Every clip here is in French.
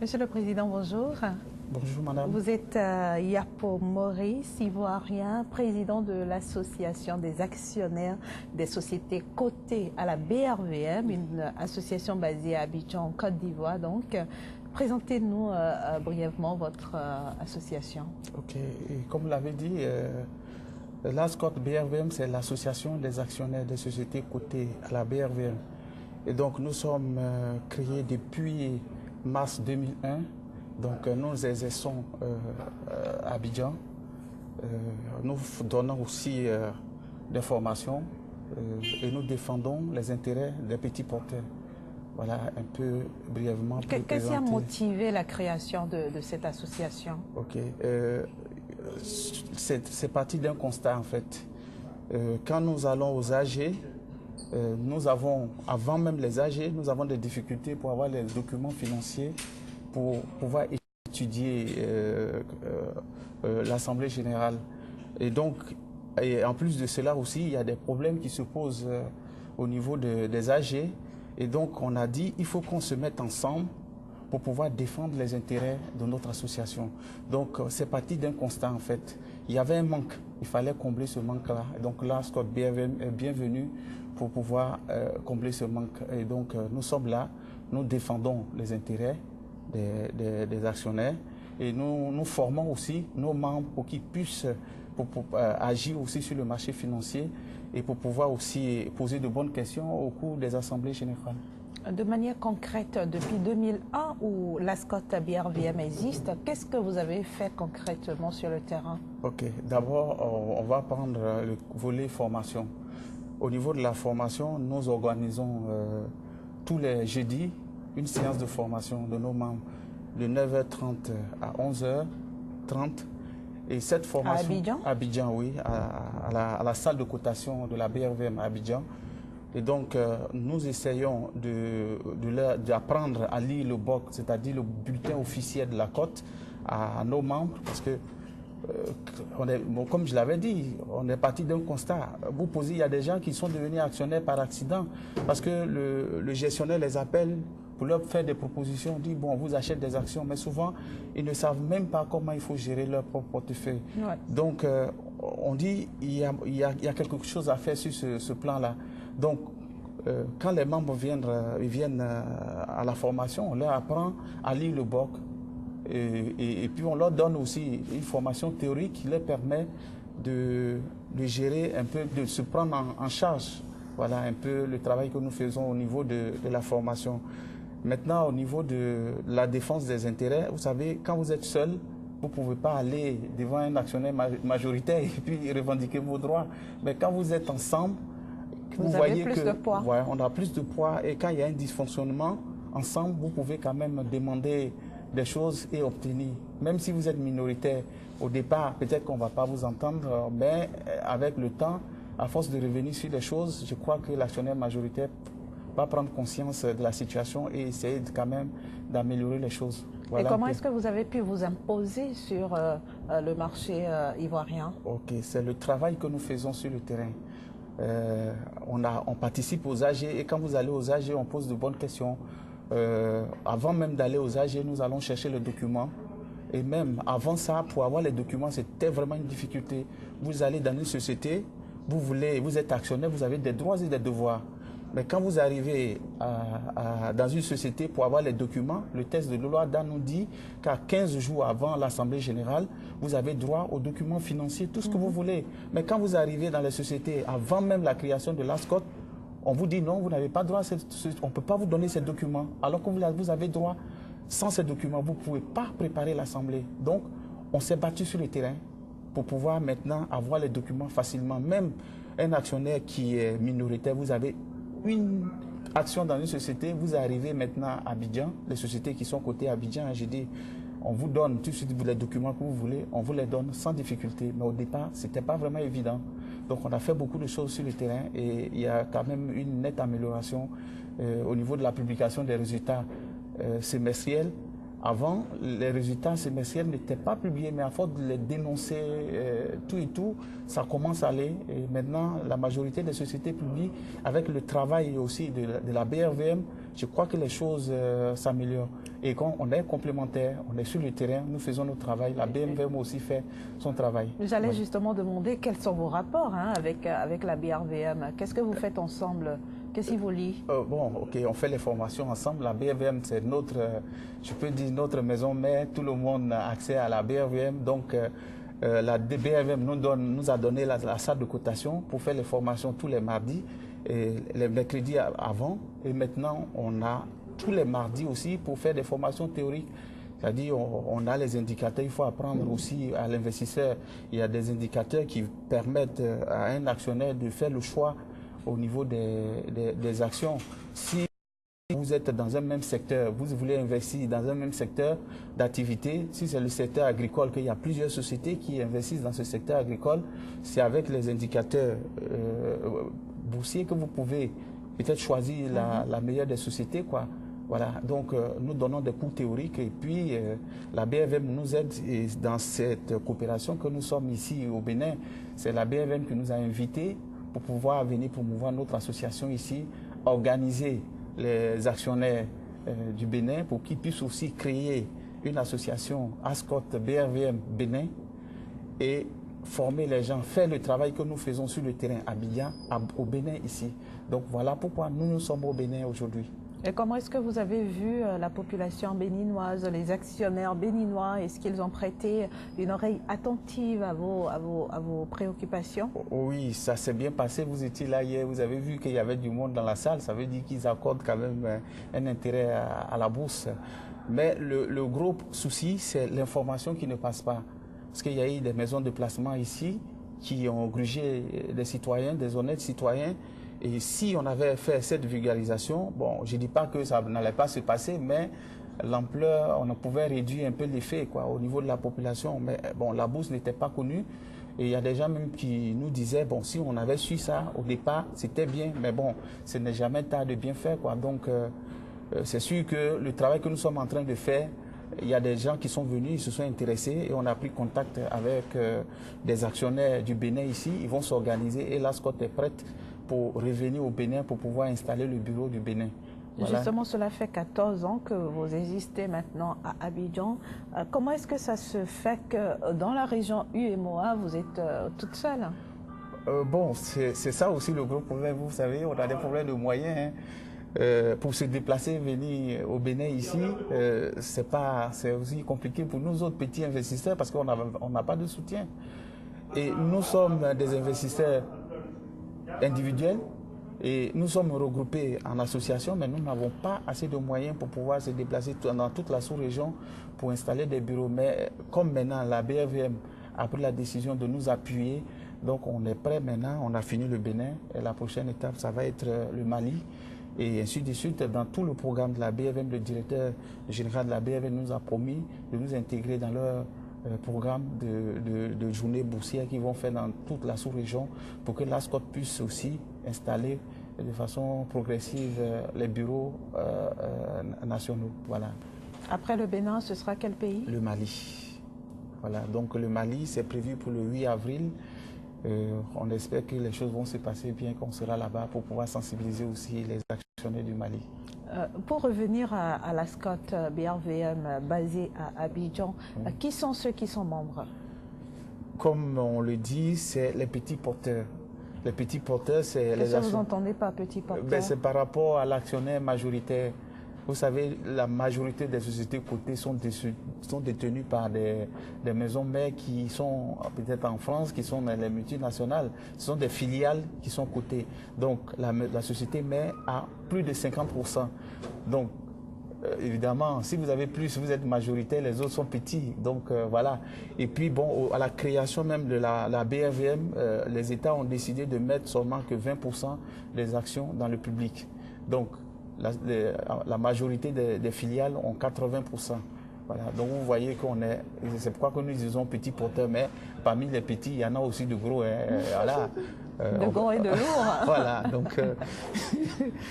Monsieur le Président, bonjour. Bonjour madame. Vous êtes Yapo Maurice, ivoirien, président de l'Association des actionnaires des sociétés cotées à la BRVM, une association basée à Abidjan, en Côte d'Ivoire. Donc, présentez-nous brièvement votre association. Ok, et comme vous l'avez dit, l'ASCOT BRVM, c'est l'association des actionnaires des sociétés cotées à la BRVM. Et donc nous sommes créés depuis mars 2001. Donc nous exerçons à Abidjan. Nous donnons aussi des formations et nous défendons les intérêts des petits porteurs. Voilà un peu brièvement. Qu'est-ce qui a motivé la création de cette association? Ok, c'est parti d'un constat en fait. Quand nous allons aux AG, nous avons, avant même les AG, nous avons des difficultés pour avoir les documents financiers pour pouvoir étudier l'Assemblée générale. Et donc, en plus de cela aussi, il y a des problèmes qui se posent au niveau des AG. Et donc, on a dit, il faut qu'on se mette ensemble pour pouvoir défendre les intérêts de notre association. Donc, c'est parti d'un constat en fait. Il y avait un manque, il fallait combler ce manque-là. Donc là, Scott BRVM est bienvenu pour pouvoir combler ce manque. Et donc, nous sommes là, nous défendons les intérêts des actionnaires et nous formons aussi nos membres pour qu'ils puissent agir aussi sur le marché financier et pour pouvoir aussi poser de bonnes questions au cours des assemblées générales. De manière concrète, depuis 2001 où l'ASCOT BRVM existe, qu'est-ce que vous avez fait concrètement sur le terrain? Ok, d'abord on va prendre le volet formation. Au niveau de la formation, nous organisons tous les jeudis une séance de formation de nos membres de 9h30 à 11h30. Et cette formation... À Abidjan? À Abidjan, oui, à la salle de cotation de la BRVM à Abidjan. Et donc, nous essayons d'apprendre à lire le BOC, c'est-à-dire le bulletin officiel de la cote, à nos membres, parce que, comme je l'avais dit, on est parti d'un constat. Vous posez, il y a des gens qui sont devenus actionnaires par accident, parce que le gestionnaire les appelle pour leur faire des propositions, on dit, bon, on vous achète des actions, mais souvent, ils ne savent même pas comment il faut gérer leur propre portefeuille. Ouais. Donc, on dit, il y a quelque chose à faire sur ce plan-là. Donc, quand les membres viennent à la formation, on leur apprend à lire le BOC et puis on leur donne aussi une formation théorique qui leur permet de gérer un peu, de se prendre en charge. Voilà un peu le travail que nous faisons au niveau de la formation. Maintenant, au niveau de la défense des intérêts, vous savez, quand vous êtes seul, vous ne pouvez pas aller devant un actionnaire majoritaire et puis revendiquer vos droits. Mais quand vous êtes ensemble, vous voyez plus de poids. Ouais, on a plus de poids et quand il y a un dysfonctionnement, ensemble, vous pouvez quand même demander des choses et obtenir. Même si vous êtes minoritaire, au départ, peut-être qu'on ne va pas vous entendre, mais avec le temps, à force de revenir sur les choses, je crois que l'actionnaire majoritaire va prendre conscience de la situation et essayer quand même d'améliorer les choses. Voilà. Et comment est-ce que vous avez pu vous imposer sur le marché ivoirien? Ok, c'est le travail que nous faisons sur le terrain. On participe aux AG et quand vous allez aux AG, on pose de bonnes questions. Avant même d'aller aux AG, nous allons chercher les documents. Et même avant ça, pour avoir les documents, c'était vraiment une difficulté. Vous allez dans une société, vous êtes actionnaire, vous avez des droits et des devoirs. Mais quand vous arrivez dans une société pour avoir les documents, le texte de loi nous dit qu'à 15 jours avant l'Assemblée générale, vous avez droit aux documents financiers, tout ce que vous voulez. Mais quand vous arrivez dans les sociétés, avant même la création de l'ASCOT, on vous dit non, vous n'avez pas droit, on ne peut pas vous donner ces documents. Alors que vous avez droit, sans ces documents, vous ne pouvez pas préparer l'Assemblée. Donc, on s'est battu sur le terrain pour pouvoir maintenant avoir les documents facilement. Même un actionnaire qui est minoritaire, vous avez une action dans une société, vous arrivez maintenant à Abidjan, les sociétés qui sont cotées à Abidjan, j'ai dit, on vous donne tout de suite les documents que vous voulez, on vous les donne sans difficulté. Mais au départ, ce n'était pas vraiment évident. Donc on a fait beaucoup de choses sur le terrain et il y a quand même une nette amélioration au niveau de la publication des résultats semestriels. Avant, les résultats semestriels n'étaient pas publiés, mais à force de les dénoncer tout et tout, ça commence à aller. Et maintenant, la majorité des sociétés publient avec le travail aussi de la BRVM. Je crois que les choses s'améliorent. Et quand on est complémentaires, on est sur le terrain, nous faisons notre travail, la BRVM aussi fait son travail. J'allais justement demander quels sont vos rapports avec la BRVM. Qu'est-ce que vous faites ensemble? Qu'est-ce qui vous lie? Bon, ok, on fait les formations ensemble. La BRVM, c'est notre, je peux dire notre maison mère. Tout le monde a accès à la BRVM. Donc, la BRVM nous a donné la salle de cotation pour faire les formations tous les mardis et les mercredis avant. Et maintenant, on a tous les mardis aussi pour faire des formations théoriques. C'est-à-dire, on a les indicateurs, il faut apprendre aussi à l'investisseur. Il y a des indicateurs qui permettent à un actionnaire de faire le choix au niveau des actions. Si vous êtes dans un même secteur, vous voulez investir dans un même secteur d'activité, si c'est le secteur agricole, qu'il y a plusieurs sociétés qui investissent dans ce secteur agricole, c'est avec les indicateurs boursiers que vous pouvez peut-être choisir la meilleure des sociétés, quoi. Voilà, donc nous donnons des cours théoriques et puis la BRVM nous aide et dans cette coopération que nous sommes ici au Bénin, c'est la BRVM qui nous a invités pour pouvoir venir promouvoir notre association ici, organiser les actionnaires du Bénin pour qu'ils puissent aussi créer une association ASCOT BRVM Bénin et former les gens, faire le travail que nous faisons sur le terrain à Biya, au Bénin ici. Donc voilà pourquoi nous sommes au Bénin aujourd'hui. Et comment est-ce que vous avez vu la population béninoise, les actionnaires béninois, est-ce qu'ils ont prêté une oreille attentive à vos préoccupations? Oui, ça s'est bien passé. Vous étiez là hier, vous avez vu qu'il y avait du monde dans la salle. Ça veut dire qu'ils accordent quand même un intérêt à la bourse. Mais le gros souci, c'est l'information qui ne passe pas. Parce qu'il y a eu des maisons de placement ici qui ont grugé des citoyens, des honnêtes citoyens. Et si on avait fait cette vulgarisation, bon, je ne dis pas que ça n'allait pas se passer, mais l'ampleur, on pouvait réduire un peu l'effet au niveau de la population. Mais bon, la bourse n'était pas connue. Et il y a des gens même qui nous disaient, bon, si on avait su ça au départ, c'était bien. Mais bon, ce n'est jamais tard de bien faire, quoi. Donc, c'est sûr que le travail que nous sommes en train de faire, il y a des gens qui sont venus, ils se sont intéressés et on a pris contact avec des actionnaires du Bénin ici. Ils vont s'organiser et l'ASCOT est prête pour revenir au Bénin pour pouvoir installer le bureau du Bénin. Voilà. Justement, cela fait 14 ans que vous existez maintenant à Abidjan. Comment est-ce que ça se fait que dans la région UEMOA, vous êtes toute seule? Bon, c'est ça aussi le gros problème. Vous savez, on a des problèmes de moyens. Pour se déplacer, venir au Bénin ici, c'est aussi compliqué pour nous autres petits investisseurs parce qu'on n'a pas de soutien. Et nous sommes des investisseurs individuels et nous sommes regroupés en association, mais nous n'avons pas assez de moyens pour pouvoir se déplacer dans toute la sous-région pour installer des bureaux. Mais comme maintenant la BRVM a pris la décision de nous appuyer, donc on est prêt maintenant, on a fini le Bénin et la prochaine étape, ça va être le Mali. Et ainsi de suite, dans tout le programme de la BRVM, le directeur général de la BRVM nous a promis de nous intégrer dans leur programme de journées boursières qu'ils vont faire dans toute la sous-région pour que l'ASCOT puisse aussi installer de façon progressive les bureaux nationaux. Voilà. Après le Bénin, ce sera quel pays? Le Mali. Voilà, donc le Mali, c'est prévu pour le 8 avril. On espère que les choses vont se passer bien, qu'on sera là-bas pour pouvoir sensibiliser aussi les actionnaires du Mali. Pour revenir à l'ASCOT BRVM basée à Abidjan, qui sont ceux qui sont membres? Comme on le dit, c'est les petits porteurs. Les petits porteurs, c'est les actionnaires. Qu'est-ce que vous entendez par petits porteurs? C'est par rapport à l'actionnaire majoritaire. Vous savez, la majorité des sociétés cotées sont détenues par des maisons mères qui sont peut-être en France, qui sont dans les multinationales. Ce sont des filiales qui sont cotées. Donc, la société mère a plus de 50%. Donc, évidemment, si vous avez plus, vous êtes majoritaire, les autres sont petits. Donc, voilà. Et puis, bon, à la création même de la BRVM, les États ont décidé de mettre seulement que 20% des actions dans le public. Donc, la majorité des filiales ont 80%. Voilà. Donc vous voyez qu'on est, c'est pourquoi que nous disons petits porteurs, mais parmi les petits, il y en a aussi de gros. Voilà. De gros et de lourds. Voilà. Donc,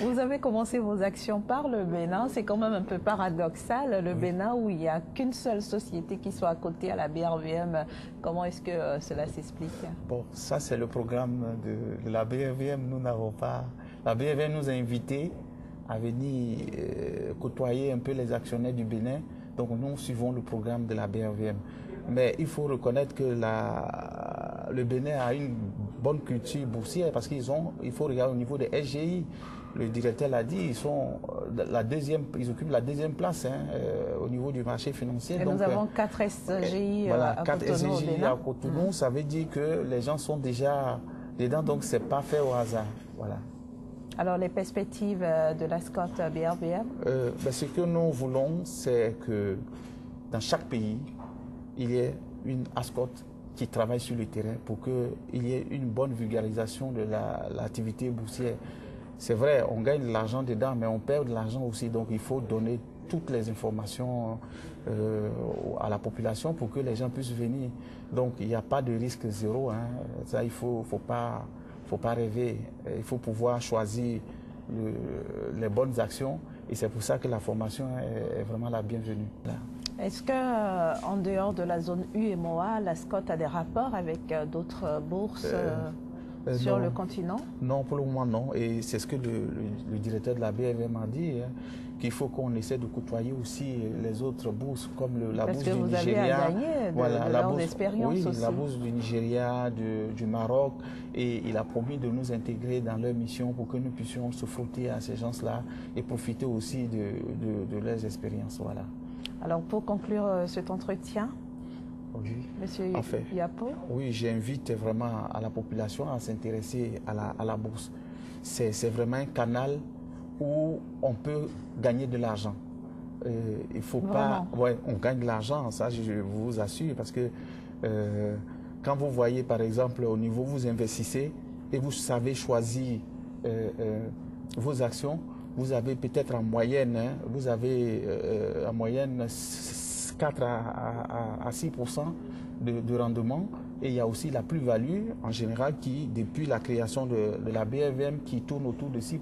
vous avez commencé vos actions par le Bénin. C'est quand même un peu paradoxal, le Bénin où il n'y a qu'une seule société qui soit à côté à la BRVM. Comment est-ce que cela s'explique? Bon, ça c'est le programme de la BRVM. Nous n'avons pas. La BRVM nous a invités à venir côtoyer un peu les actionnaires du Bénin. Donc nous suivons le programme de la BRVM. Mais il faut reconnaître que le Bénin a une bonne culture boursière parce il faut regarder au niveau des SGI. Le directeur l'a dit, ils occupent la deuxième place au niveau du marché financier. Et donc, nous avons 4 SGI voilà, à 4 Cotonou. SGI à Cotonou, ça veut dire que les gens sont déjà dedans, donc ce n'est pas fait au hasard. Voilà. Alors les perspectives de l'ASCOT BRVM? Ce que nous voulons, c'est que dans chaque pays, il y ait une ASCOT qui travaille sur le terrain pour qu'il y ait une bonne vulgarisation de l'activité boursière. C'est vrai, on gagne de l'argent dedans, mais on perd de l'argent aussi. Donc il faut donner toutes les informations à la population pour que les gens puissent venir. Donc il n'y a pas de risque zéro. Ça, il faut pas rêver. Il faut pouvoir choisir les bonnes actions. Et c'est pour ça que la formation est vraiment la bienvenue. Est-ce qu'en dehors de la zone UMOA, l'ASCOT a des rapports avec d'autres bourses sur le continent? Non, pour le moment non. Et c'est ce que le directeur de la BRVM a dit, qu'il faut qu'on essaie de côtoyer aussi les autres bourses, comme la bourse du Nigeria. Parce que vous avez à gagner de leurs expériences aussi. La bourse du Nigeria, du Maroc. Et il a promis de nous intégrer dans leur mission pour que nous puissions se frotter à ces gens-là et profiter aussi de leurs expériences. Voilà. Alors pour conclure cet entretien, oui. Monsieur Yapo? Oui, j'invite vraiment à la population à s'intéresser à la bourse. C'est vraiment un canal où on peut gagner de l'argent. Il faut pas... Ouais, on gagne de l'argent, ça je vous assure, parce que quand vous voyez par exemple au niveau où vous investissez et vous savez choisir vos actions, vous avez peut-être en moyenne, vous avez en moyenne 4 à 6% de rendement. Et il y a aussi la plus-value en général qui, depuis la création de la BRVM, qui tourne autour de 6%.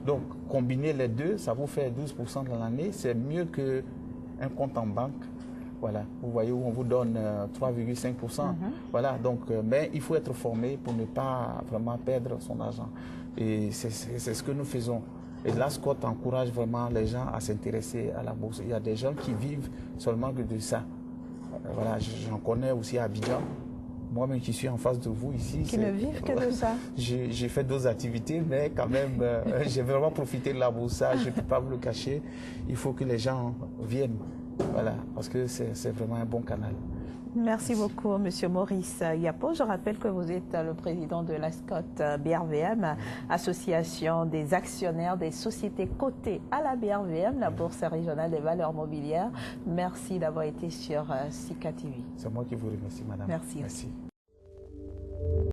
Donc, combiner les deux, ça vous fait 12% dans l'année. C'est mieux qu'un compte en banque. Voilà, vous voyez où on vous donne 3,5%. Voilà, donc, mais il faut être formé pour ne pas vraiment perdre son argent. Et c'est ce que nous faisons. Et l'ASCOT encourage vraiment les gens à s'intéresser à la bourse. Il y a des gens qui vivent seulement que de ça. Voilà, j'en connais aussi à Abidjan. Moi-même qui suis en face de vous ici. Qui ne vivent que de ça. J'ai fait d'autres activités, mais quand même, j'ai vraiment profité de la bourse. Je ne peux pas vous le cacher. Il faut que les gens viennent. Voilà, parce que c'est vraiment un bon canal. Merci beaucoup, Monsieur Maurice Yapo. Je rappelle que vous êtes le président de l'ASCOT BRVM, Association des actionnaires des sociétés cotées à la BRVM, la Bourse régionale des valeurs mobilières. Merci d'avoir été sur SICA TV. C'est moi qui vous remercie, madame. Merci. Merci.